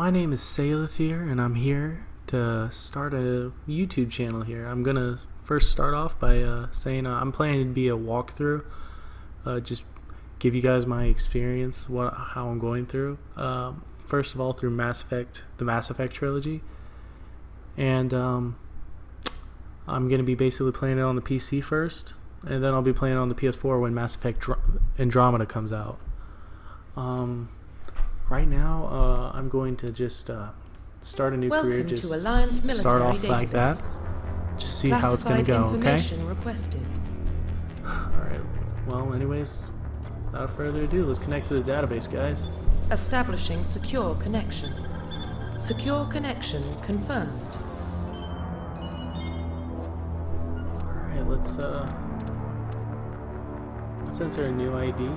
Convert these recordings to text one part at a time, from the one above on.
my name is Saileth here, and I'm here to start a YouTube channel here. I'm gonna first start off by saying I'm planning to be a walkthrough, just give you guys my experience, how I'm going through. First of all, through the Mass Effect trilogy, and I'm gonna be basically playing it on the PC first, and then I'll be playing it on the PS4 when Mass Effect Andromeda comes out. Right now, I'm going to just start a new career. Just start off like that. Just see how it's going to go, okay? Alright, well, anyways, without further ado, let's connect to the database, guys. Establishing secure connection. Secure connection confirmed. Alright, let's enter a new ID.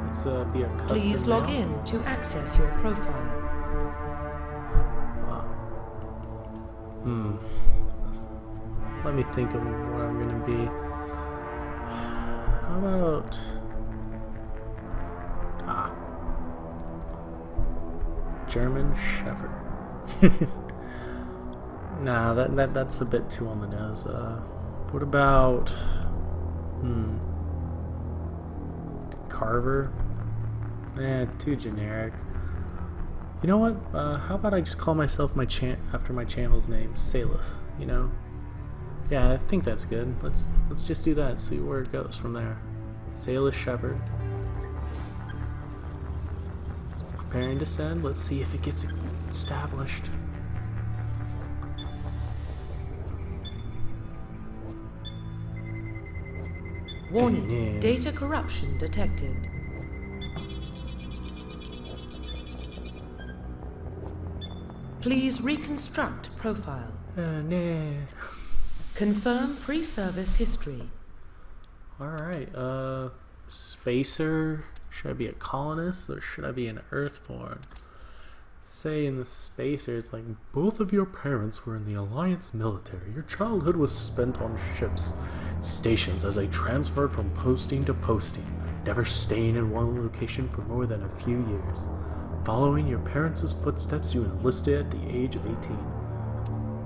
Let's be a custom. Please log in to access your profile. Let me think of what I'm gonna be. How about German Shepherd? Nah, that's a bit too on the nose. What about Carver? Too generic. You know what? How about I just call myself after my channel's name, Saileth? You know? Yeah, I think that's good. Let's just do that. See where it goes from there. Saileth Shepherd. It's preparing to send. Let's see if it gets established. Warning, data corruption detected. Please reconstruct profile. No. Confirm pre-service history. Alright, Spacer. Should I be a colonist or should I be an Earthborn? Say in the Spacer, it's like, both of your parents were in the Alliance military. Your childhood was spent on ships, stations as they transferred from posting to posting, never staying in one location for more than a few years. Following your parents' footsteps, you enlisted at the age of 18.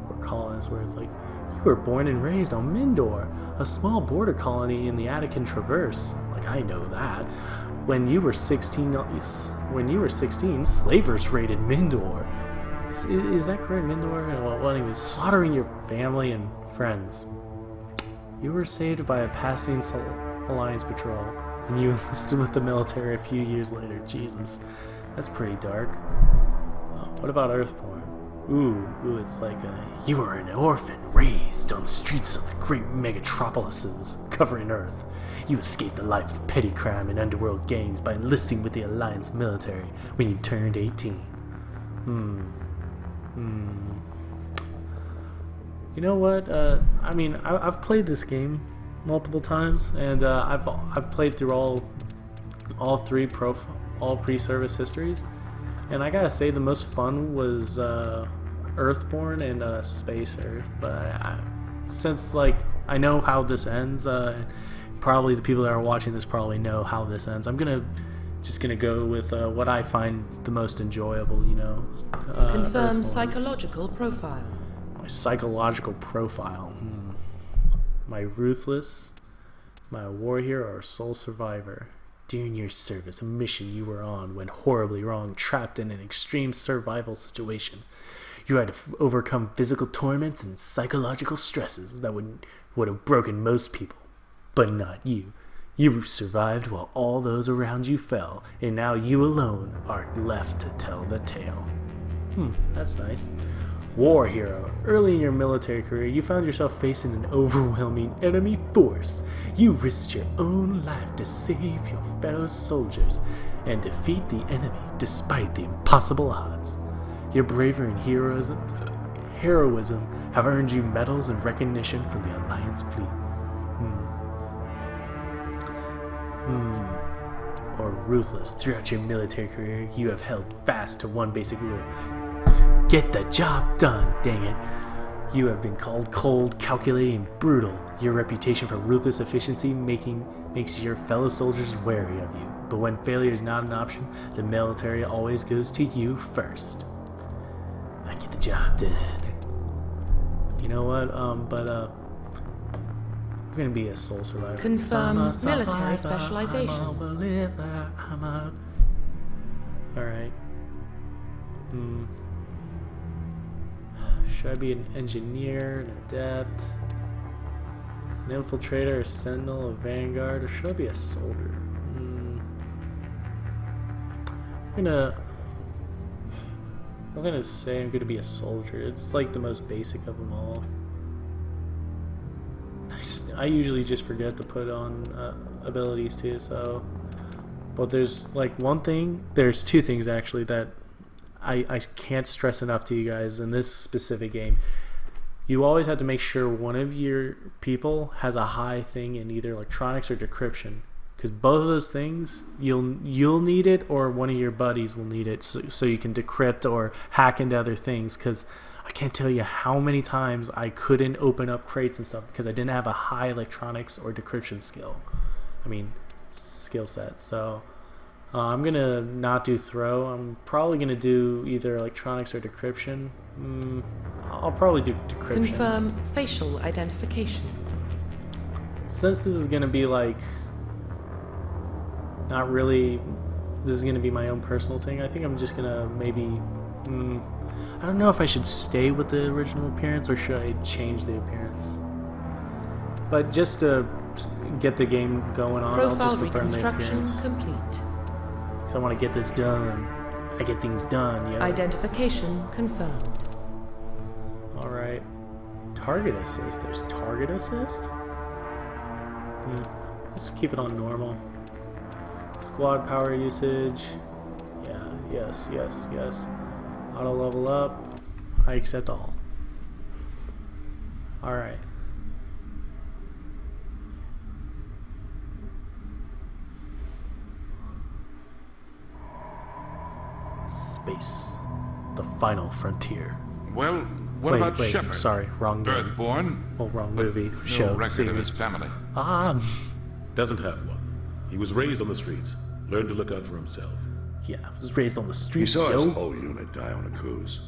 Or colonists, where it's like, you were born and raised on Mindor, a small border colony in the Attican Traverse. Like, I know that. When you were 16, slavers raided Mindor. Is that correct, Mindor? Well, anyways, slaughtering your family and friends. You were saved by a passing Alliance patrol, and you enlisted with the military a few years later. Jesus, that's pretty dark. What about Earthborn? Ooh, it's like you were an orphan raised on the streets of the great megatropolises covering Earth. You escaped the life of petty crime and underworld gangs by enlisting with the Alliance military when you turned 18. You know what? I mean, I've played this game multiple times, and I've played through all pre-service histories, and I gotta say the most fun was Earthborn and Spacer. But since like I know how this ends, probably the people that are watching this probably know how this ends. I'm just gonna go with what I find the most enjoyable. You know. Confirm Earthborn. psychological profile. My psychological profile. My ruthless, my war hero, or soul survivor. During your service, a mission you were on went horribly wrong, trapped in an extreme survival situation. You had to overcome physical torments and psychological stresses that would have broken most people, but not you. You survived while all those around you fell, and now you alone are left to tell the tale. That's nice. War hero. Early in your military career, you found yourself facing an overwhelming enemy force. You risked your own life to save your fellow soldiers and defeat the enemy despite the impossible odds. Your bravery and heroism have earned you medals and recognition from the Alliance fleet. Or ruthless. Throughout your military career, you have held fast to one basic rule. Get the job done, dang it. You have been called cold, calculating, and brutal. Your reputation for ruthless efficiency makes your fellow soldiers wary of you. But when failure is not an option, the military always goes to you first. I get the job done. You know what? I'm gonna be a soul survivor. 'Cause Confirm I'm a survivor, military specialization. I'm a believer, Alright. Should I be an engineer, an adept, an infiltrator, a sentinel, a vanguard, or should I be a soldier? I'm gonna say I'm gonna be a soldier. It's like the most basic of them all. I usually just forget to put on abilities too, so. But there's like there's two things actually that I can't stress enough to you guys in this specific game. You always have to make sure one of your people has a high thing in either electronics or decryption, because both of those things you'll need it, or one of your buddies will need it, so you can decrypt or hack into other things. Because I can't tell you how many times I couldn't open up crates and stuff because I didn't have a high electronics or decryption skill set. So I'm gonna not do throw. I'm probably gonna do either electronics or decryption. I'll probably do decryption. Confirm facial identification. Since this is gonna be like not really, this is gonna be my own personal thing. I think I'm just gonna maybe. I don't know if I should stay with the original appearance or should I change the appearance. But just to get the game going on, I'll just Profile confirm the reconstruction appearance. complete. So I want to get this done. I get things done, yo. Identification confirmed. Alright. Target assist. There's target assist? Let's keep it on normal. Squad power usage. Yeah, yes. Auto level up. I accept all. Alright. Space. The final frontier. Well, what about wait, Shepard? sorry, wrong game. Earthborn? Well, wrong movie, No show, record of his series. family. Doesn't have one. He was raised on the streets. Learned to look out for himself. Yeah, was raised on the He streets, saw yo. his whole unit die on a cruise.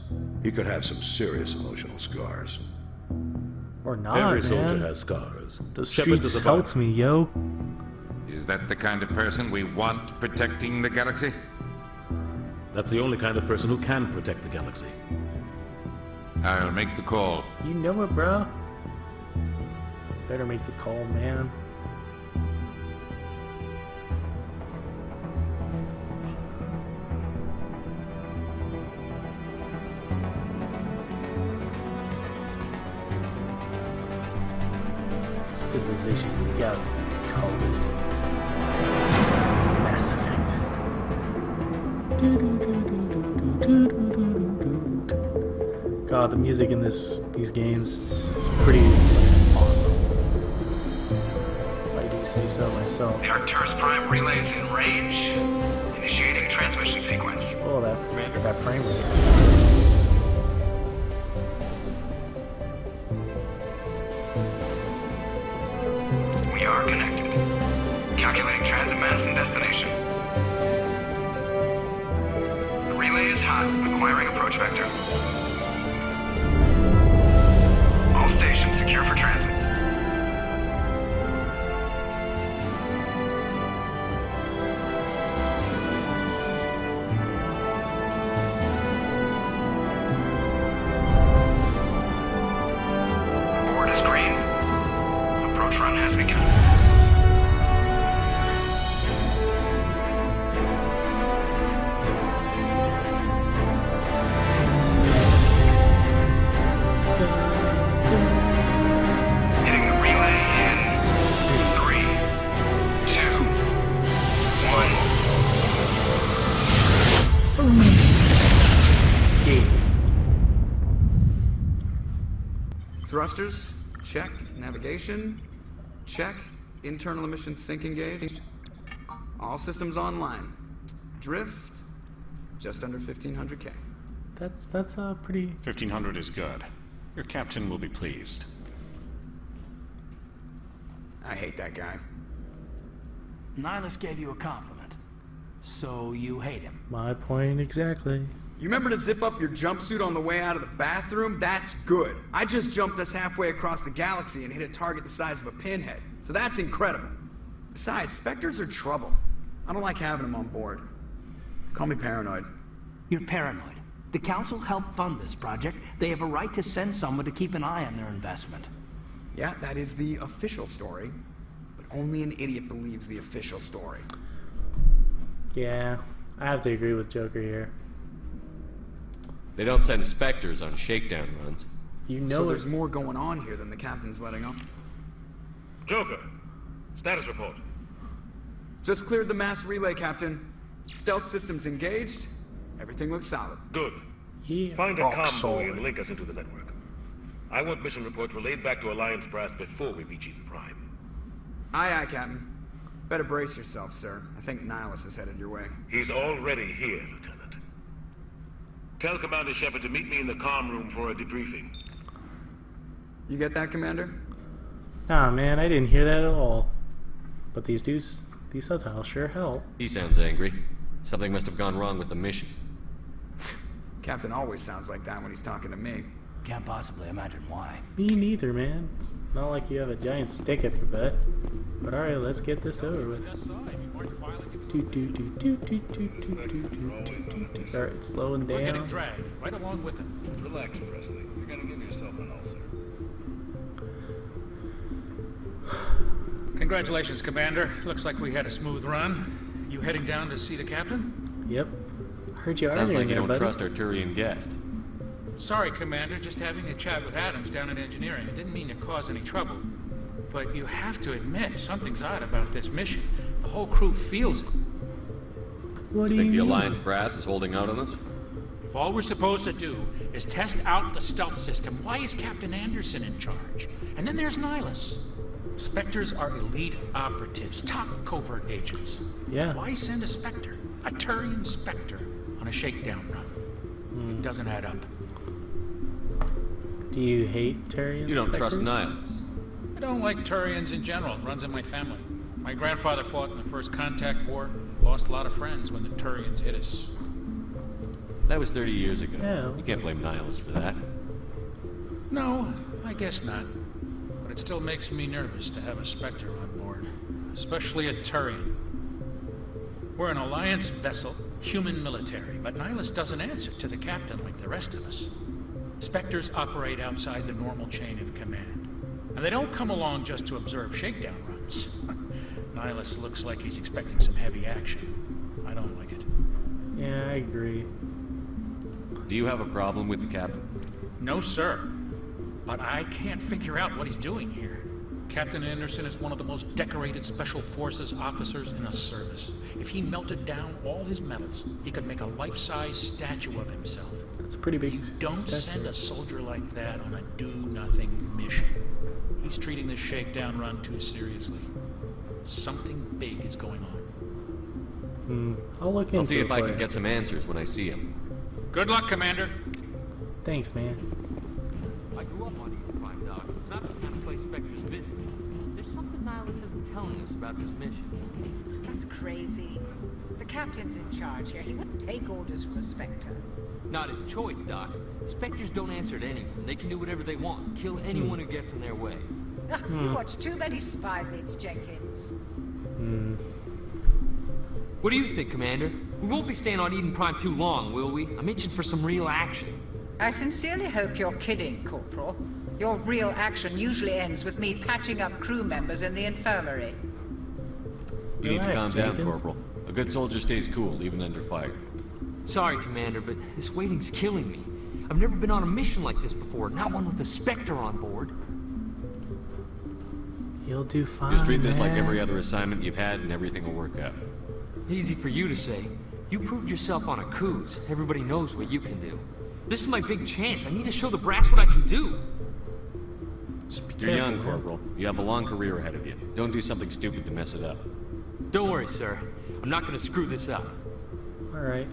He could have some serious emotional scars. Or not, Every man. soldier has scars. Those Shepard's a streets survivor. helped me, yo. Is that the kind of person we want protecting the galaxy? That's the only kind of person who can protect the galaxy. I'll make the call. You know it, bro. Better make the call, man. Civilizations of the galaxy called it Mass Effect. God, the music in these games is pretty awesome. If I do say so myself. The Arcturus Prime relay is in range. Initiating transmission sequence. Oh, that frame rate. We are connected. Calculating transit mass and destination. The relay is hot, acquiring approach vector. All stations secure for transit. Board is green. Approach run has begun. Hitting the relay in 3, 2, 1. Yeah. Thrusters, check. Navigation, check. Internal emissions sync engaged. All systems online. Drift, just under 1500K. That's pretty. 1500 is good. Your captain will be pleased. I hate that guy. Nihilus gave you a compliment. So you hate him? My point exactly. You remember to zip up your jumpsuit on the way out of the bathroom? That's good. I just jumped us halfway across the galaxy and hit a target the size of a pinhead. So that's incredible. Besides, Spectres are trouble. I don't like having them on board. Call me paranoid. You're paranoid. The Council helped fund this project. They have a right to send someone to keep an eye on their investment. Yeah, that is the official story. But only an idiot believes the official story. Yeah, I have to agree with Joker here. They don't send Spectres on shakedown runs. You know So there's more going on here than the captain's letting on. Joker, status report. Just cleared the mass relay, Captain. Stealth systems engaged. Everything looks solid. Good. Yeah, Find a rock comm buoy solid. and link us into the network. I want mission reports relayed back to Alliance brass before we reach Eden Prime. Aye, aye, Captain. Better brace yourself, sir. I think Nihilus is headed your way. He's already here, Lieutenant. Tell Commander Shepard to meet me in the comm room for a debriefing. You get that, Commander? Nah, man, I didn't hear that at all. But these subtitles sure help. He sounds angry. Something must have gone wrong with the mission. Captain always sounds like that when he's talking to me. Can't possibly imagine why. Me neither, man. It's not like you have a giant stick up your butt. But alright, let's get this over with. Alright, slowing down. We're getting dragged right along with him. Relax, Presley. You're gonna give yourself an ulcer. Congratulations, Commander. Looks like we had a smooth run. You heading down to see the captain? Yep. Heard you Sounds arguing like you there, don't buddy. trust our Turian guest. Sorry, Commander. Just having a chat with Adams down in engineering. I didn't mean to cause any trouble. But you have to admit, something's odd about this mission. The whole crew feels it. What do Think you the mean? Alliance brass is holding out on us? If all we're supposed to do is test out the stealth system, why is Captain Anderson in charge? And then there's Nihilus. Spectres are elite operatives, top covert agents. Yeah. Why send a Spectre, a Turian Spectre, on a shakedown run? It doesn't add up. Do you hate Turian You don't trust Spectres? Nihilus. I don't like Turians in general. It runs in my family. My grandfather fought in the First Contact War. Lost a lot of friends when the Turians hit us. That was 30 years ago. Yeah. You can't blame Nihilus for that. No, I guess not. But it still makes me nervous to have a Spectre on board. Especially a Turian. We're an Alliance vessel, human military, but Nihilus doesn't answer to the captain like the rest of us. Spectres operate outside the normal chain of command. And they don't come along just to observe shakedown runs. Nihilus looks like he's expecting some heavy action. I don't like it. Yeah, I agree. Do you have a problem with the captain? No, sir. But I can't figure out what he's doing here. Captain Anderson is one of the most decorated Special Forces officers in the service. If he melted down all his medals, he could make a life-size statue of himself. That's a pretty big You don't statue. send a soldier like that on a do-nothing mission. He's treating this shakedown run too seriously. Something big is going on. I'll look into I'll see it if I for can you. get some answers when I see him. Good luck, Commander. Thanks, man. I grew up on Eden Prime, Doc. It's not the kind of place Spectres visit. There's something Nihilus isn't telling us about this mission. That's crazy. The captain's in charge here. He wouldn't take orders from a Spectre. Not his choice, Doc. Spectres don't answer to anyone. They can do whatever they want. Kill anyone who gets in their way. You watch too many spy vids, Jenkins. What do you think, Commander? We won't be staying on Eden Prime too long, will we? I'm itching for some real action. I sincerely hope you're kidding, Corporal. Your real action usually ends with me patching up crew members in the infirmary. You need to Relax, calm down, Jenkins. Corporal. A good soldier stays cool, even under fire. Sorry, Commander, but this waiting's killing me. I've never been on a mission like this before, not one with a Spectre on board. You'll do fine. Just treat this like man. every other assignment you've had and everything will work out. Easy for you to say. You proved yourself on a cruise. Everybody knows what you can do. This is my big chance. I need to show the brass what I can do. Just be You're careful, young, man. Corporal. You have a long career ahead of you. Don't do something stupid to mess it up. Don't worry, sir. I'm not gonna screw this up. Alright.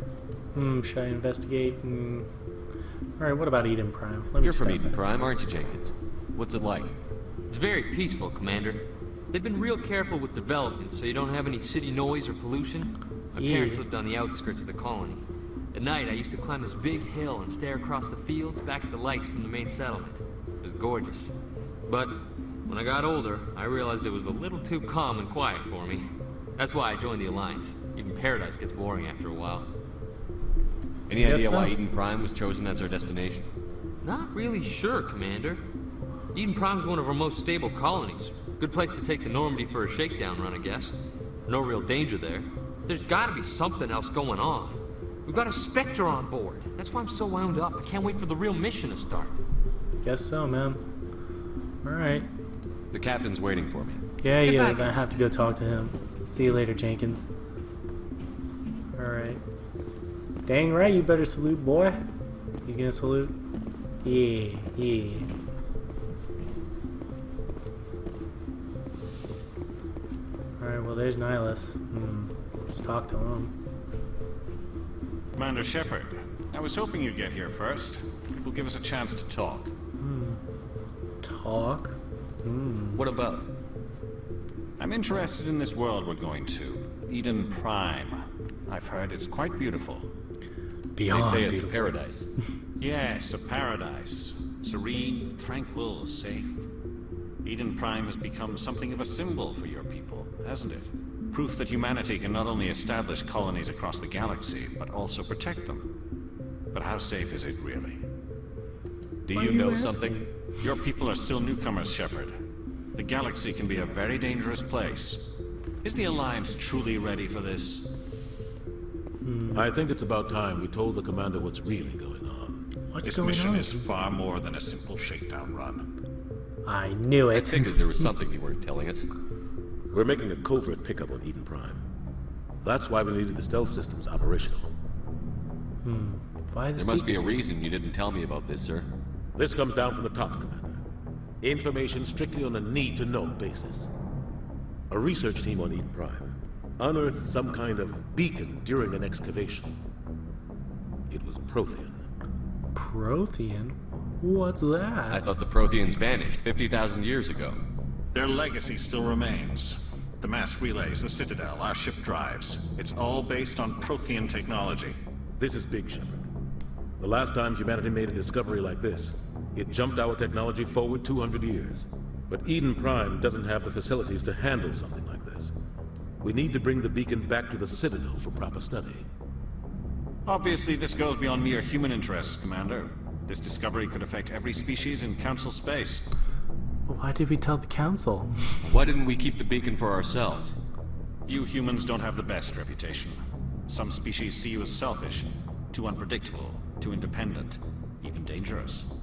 Should I investigate? Alright, what about Eden Prime? Let me You're just from ask Eden that. Prime, aren't you, Jenkins? What's it like? It's very peaceful, Commander. They've been real careful with development, so you don't have any city noise or pollution. My parents lived on the outskirts of the colony. At night, I used to climb this big hill and stare across the fields back at the lights from the main settlement. It was gorgeous. But when I got older, I realized it was a little too calm and quiet for me. That's why I joined the Alliance. Even Paradise gets boring after a while. Any idea why Eden Prime was chosen as our destination? Not really sure, Commander. Eden Prime's one of our most stable colonies. Good place to take the Normandy for a shakedown run, I guess. No real danger there. There's gotta be something else going on. We've got a Spectre on board. That's why I'm so wound up. I can't wait for the real mission to start. Guess so, man. Alright. The captain's waiting for me. Yeah, he is. I have to go talk to him. See you later, Jenkins. Alright. Dang right, you better salute, boy. You gonna salute? Yeah, yeah. Alright, well, there's Nihilus. Let's talk to him. Commander Shepard, I was hoping you'd get here first. It will give us a chance to talk. Talk? What about? I'm interested in this world we're going to. Eden Prime. I've heard it's quite beautiful. Beyond they say it's beautiful. a paradise. Yes, a paradise. Serene, tranquil, safe. Eden Prime has become something of a symbol for your people, hasn't it? Proof that humanity can not only establish colonies across the galaxy, but also protect them. But how safe is it really? Do you know something? Your people are still newcomers, Shepard. The galaxy can be a very dangerous place. Is the Alliance truly ready for this? I think it's about time we told the commander what's really going on. What's this going mission on? is far more than a simple shakedown run. I knew I it. figured there was something you weren't telling us. We're making a covert pickup on Eden Prime. That's why we needed the stealth systems operational. Why the There must be a secrecy? reason you didn't tell me about this, sir. This comes down from the top, Commander. Information strictly on a need-to-know basis. A research team on Eden Prime unearthed some kind of beacon during an excavation. It was Prothean. Prothean? What's that? I thought the Protheans vanished 50,000 years ago. Their legacy still remains. The mass relays, the Citadel, our ship drives. It's all based on Prothean technology. This is big, Shepard. The last time humanity made a discovery like this, it jumped our technology forward 200 years. But Eden Prime doesn't have the facilities to handle something like this. We need to bring the beacon back to the Citadel for proper study. Obviously, this goes beyond mere human interests, Commander. This discovery could affect every species in Council space. Why did we tell the Council? Why didn't we keep the beacon for ourselves? You humans don't have the best reputation. Some species see you as selfish, too unpredictable, too independent, even dangerous.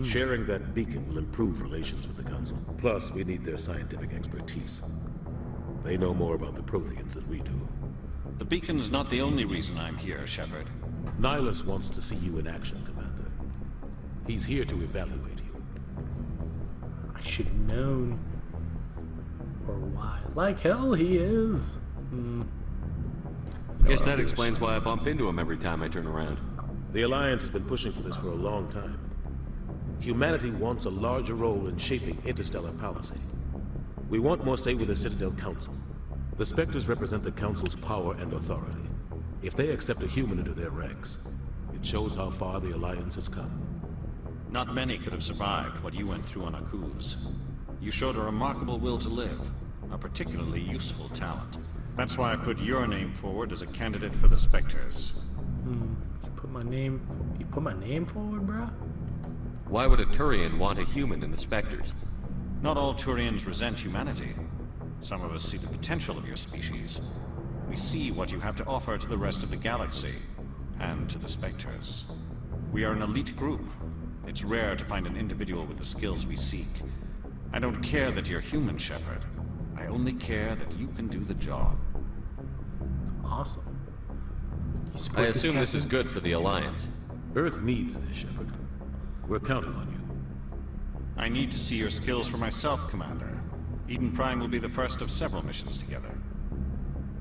Sharing that beacon will improve relations with the Council. Plus, we need their scientific expertise. They know more about the Protheans than we do. The beacon's not the only reason I'm here, Shepard. Nihilus wants to see you in action, Commander. He's here to evaluate you. I should have known. Or why. Like hell he is. Guess that explains why I bump into him every time I turn around. The Alliance has been pushing for this for a long time. Humanity wants a larger role in shaping interstellar policy. We want more say with the Citadel Council. The Spectres represent the Council's power and authority. If they accept a human into their ranks, it shows how far the Alliance has come. Not many could have survived what you went through on Akuz. You showed a remarkable will to live, a particularly useful talent. That's why I put your name forward as a candidate for the Spectres. You put my name forward, bruh? Why would a Turian want a human in the Spectres? Not all Turians resent humanity. Some of us see the potential of your species. We see what you have to offer to the rest of the galaxy, and to the Spectres. We are an elite group. It's rare to find an individual with the skills we seek. I don't care that you're human, Shepard. I only care that you can do the job. Awesome. I assume this is good for the Alliance. Earth needs this, Shepard. We're counting on you. I need to see your skills for myself, Commander. Eden Prime will be the first of several missions together.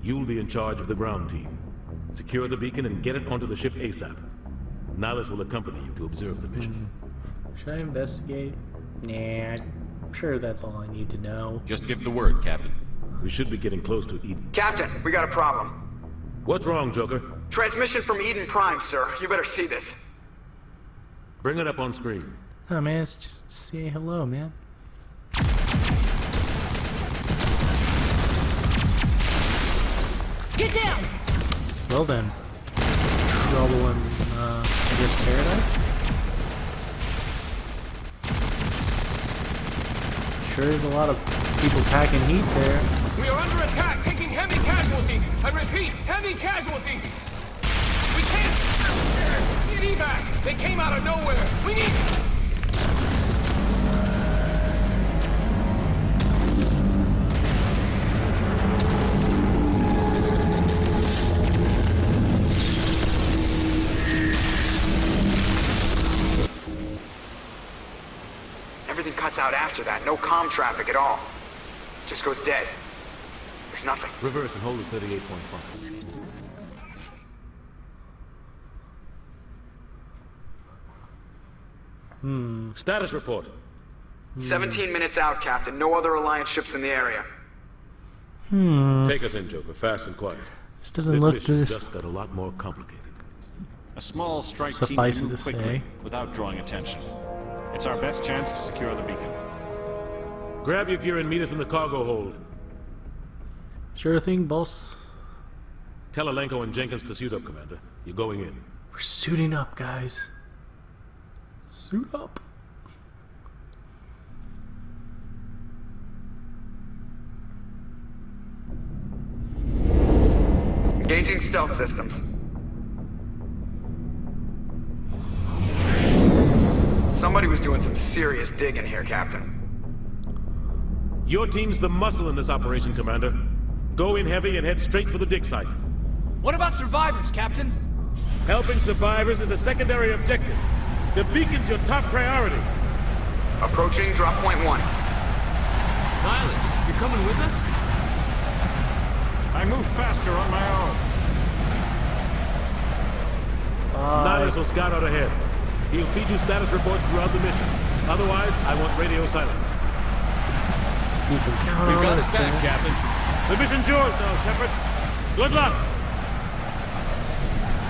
You'll be in charge of the ground team. Secure the beacon and get it onto the ship ASAP. Nihilus will accompany you to observe the mission. Should I investigate? Nah, I'm sure that's all I need to know. Just give the word, Captain. We should be getting close to Eden. Captain, we got a problem. What's wrong, Joker? Transmission from Eden Prime, sir. You better see this. Bring it up on screen. Oh man, it's just say hello, man. Get down! Well then, trouble in, I guess, paradise? Sure is a lot of people packing heat there. We are under attack, taking heavy casualties. I repeat, heavy casualties. We can't get evac. They came out of nowhere. We need... Everything cuts out after that. No comm traffic at all. Just goes dead. There's nothing. Reverse and hold at 38.5. Status report. 17 minutes out, Captain. No other Alliance ships in the area. Take us in, Joker. Fast and quiet. This doesn't look mission this. just got a lot more complicated. A small strike Suffice team it move to quickly say. without drawing attention. It's our best chance to secure the beacon. Grab your gear and meet us in the cargo hold. Sure thing, boss. Tell Alenko and Jenkins to suit up, Commander. You're going in. We're suiting up, guys. Suit up. Engaging stealth systems. Somebody was doing some serious digging here, Captain. Your team's the muscle in this operation, Commander. Go in heavy and head straight for the dig site. What about survivors, Captain? Helping survivors is a secondary objective. The beacon's your top priority. Approaching drop point 1. Saileth, you're coming with us? I move faster on my own. Nihilus will scout out ahead. He'll feed you status reports throughout the mission. Otherwise, I want radio silence. You can count We've on got us, his back, Sam. Captain. The mission's yours now, Shepard. Good luck!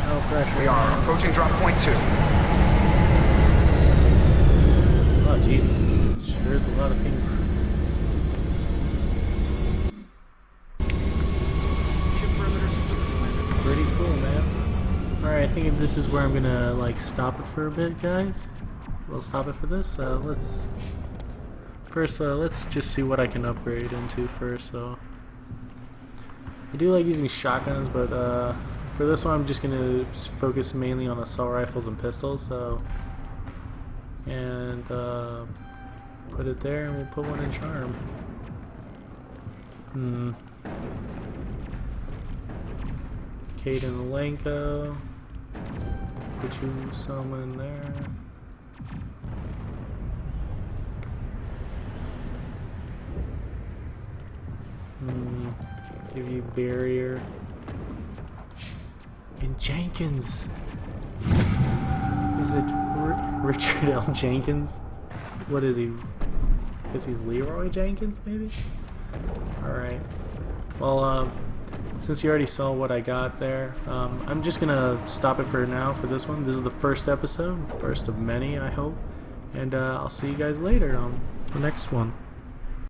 No pressure. We are approaching drop point 2. Oh, Jesus. Sure is a lot of things. Pretty cool, man. Alright, I think this is where I'm gonna, like, stop it for a bit, guys. We'll stop it for this. Let's just see what I can upgrade into first, so. I do like using shotguns, but, for this one I'm just gonna focus mainly on assault rifles and pistols, so. And, put it there, and we'll put one in charm. Kate and Alenko. Put you some in there. Give you barrier. And Jenkins. Is it Richard L. Jenkins? What is he? Because he's Leroy Jenkins, maybe? Alright. Well, since you already saw what I got there, I'm just gonna stop it for now for this one. This is the first episode, first of many, I hope. And I'll see you guys later on the next one.